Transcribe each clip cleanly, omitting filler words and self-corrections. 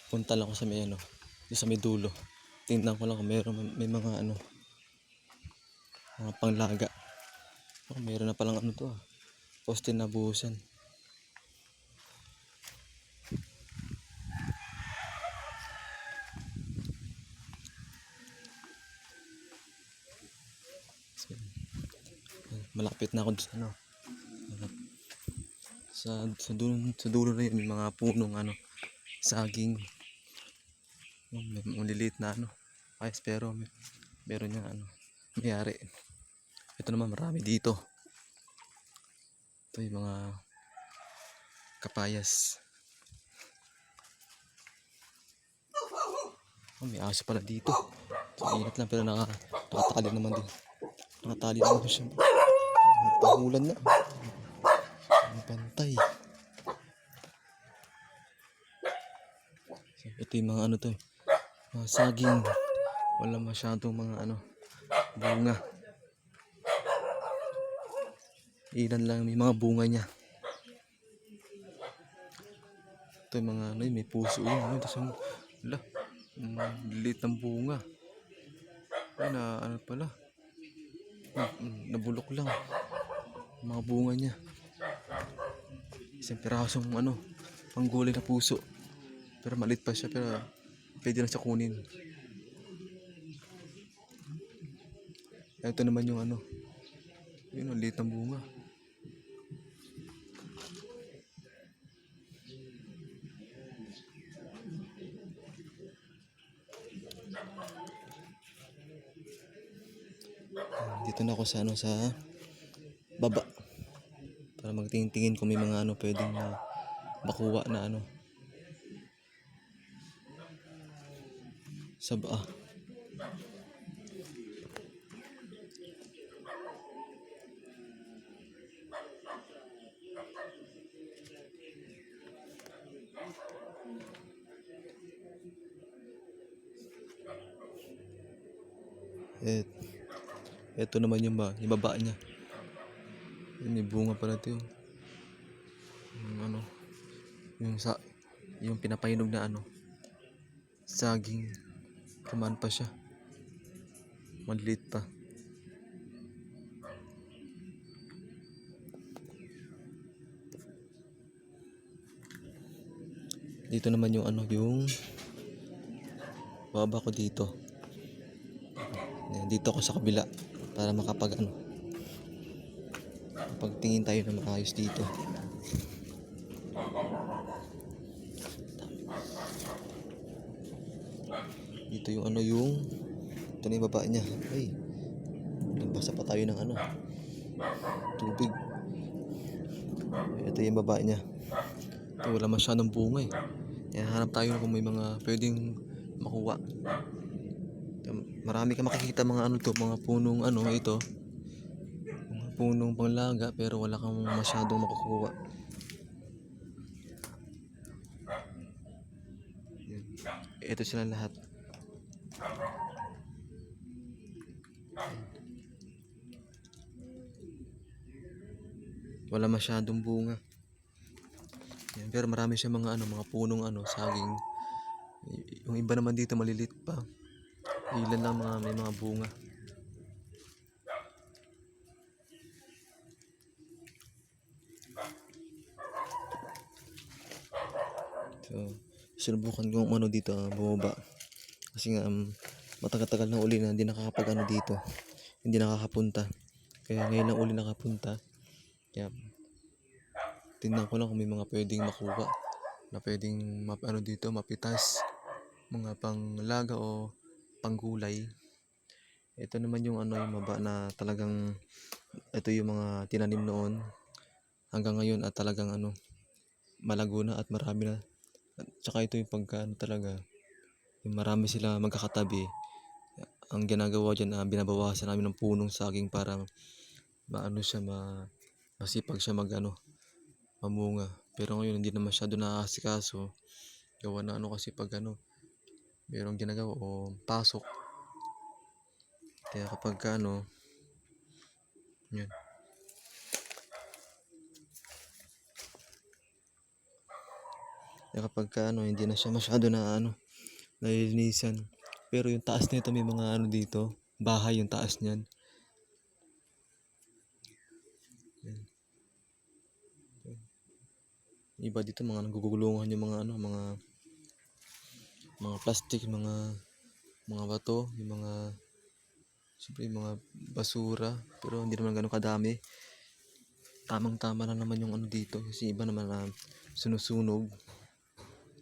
Punta lang ako sa may ano, doon sa may dulo. Tingnan ko lang kung may mga ano, mga panglaga. Oh, meron na palang ano to ah. Poste na buhusan. So, malapit na ako sa ano. Sa dulo na yun, may mga punong ano, saging. Oh, may maliliit na ano. Ay, pero meron niya ano, mayari. Ito naman marami dito. Ito yung mga kapayas. Oh, may aso pala dito. So, ingat lang pero nakatali naman din. Nakatali naman siya. Pahulan na. Ang pantay. So, ito yung mga ano to. Mga saging. Wala masyadong mga ano, bunga. Ilan lang may mga bunga niya. Ito yung mga ano, may puso yun. Ano, tapos yung, liit ng bunga. Ay, ano pala. Nabulok lang. Mga bunga niya. Isang pirasong ano, panggulay na puso. Pero maliit pa siya, pero pwede lang siya kunin. Ito naman yung ano, yun ang liit ng bunga. Dito na ako sa ano, sa baba para magtingin-tingin kung may mga ano pwedeng makuha na ano sa baa. Ito naman yung baba niya. May bunga pala ito yung ano, yung pinapahinog na ano, saging. Kumaan pa siya. Maliit pa. Dito naman yung ano, yung baba ko dito. Dito ako sa kabila para pagtingin tayo na maayos dito. Dito yung ano, ito na yung baba niya. Ay, nagbasa pa tayo ng ano, tubig. Ito yung baba niya. Ito, wala masyadong bunga eh. Kaya hanap tayo kung may mga pwedeng makuha. Marami ka makikita mga ano to, mga punong ano ito. Mga punong panglaga pero wala kang masyadong makukuha. Ito sila lahat. Wala masyadong bunga. Yan, pero marami siya mga ano, mga punong ano, saging. Yung iba naman dito malilit pa. Ilan lang may mga bunga. So, sinubukan kong ano dito, bumaba. Kasi nga matagal-tagal na uli na hindi nakakapag ano dito. Hindi nakakapunta. Kaya ngayon lang uli nakapunta. Kaya tingnan ko lang kung may mga pwedeng makuha na pwedeng ano dito, mapitas, mga panglaga o panggulay. Ito naman yung ano, yung maba na talagang ito yung mga tinanim noon hanggang ngayon at talagang ano, malago na at marami na. At saka ito yung pagka ano talaga, yung marami sila magkakatabi. Ang ginagawa dyan, binabawasan namin ng punong saging para maano siya, masipag siya mamunga. Pero ngayon hindi na masyado nakakasikaso. Gawa na ano kasi pag ano, mayroong ginagawa o pasok. Kaya kapag ano, yun. Kaya kapagka ano, hindi na siya masyado na ano, nalilinisan. Pero yung taas nito may mga ano dito, bahay yung taas niyan. Yan. Iba dito mga nagugulungan yung mga ano, mga plastic, mga bato, yung mga siyempre yung mga basura, pero hindi naman gano'ng kadami. Tamang-tama lang naman yung ano dito kasi iba naman na sunusunog.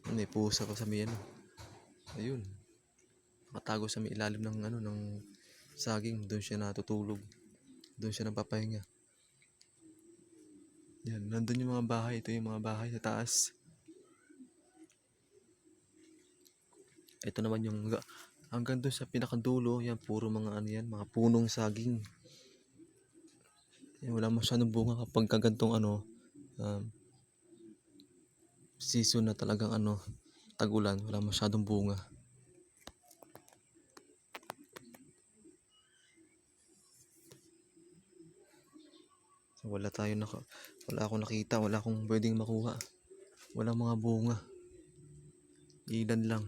May pusa pa sa may ano. Ayun, nakatago sa may ilalim ng ano ng saging, doon siya natutulog. Doon siya nagpapahinga. Yan, nandun yung mga bahay, ito yung mga bahay sa taas. Ito naman yung hanggang doon sa pinakadulo, yan puro mga ano yan, mga punong saging. Yan, wala masyadong bunga kapag kagantong ano, um, season na talagang ano, tagulan, wala masyadong bunga. So, wala akong nakita, wala akong pwedeng makuha. Wala mga bunga. Ilan lang.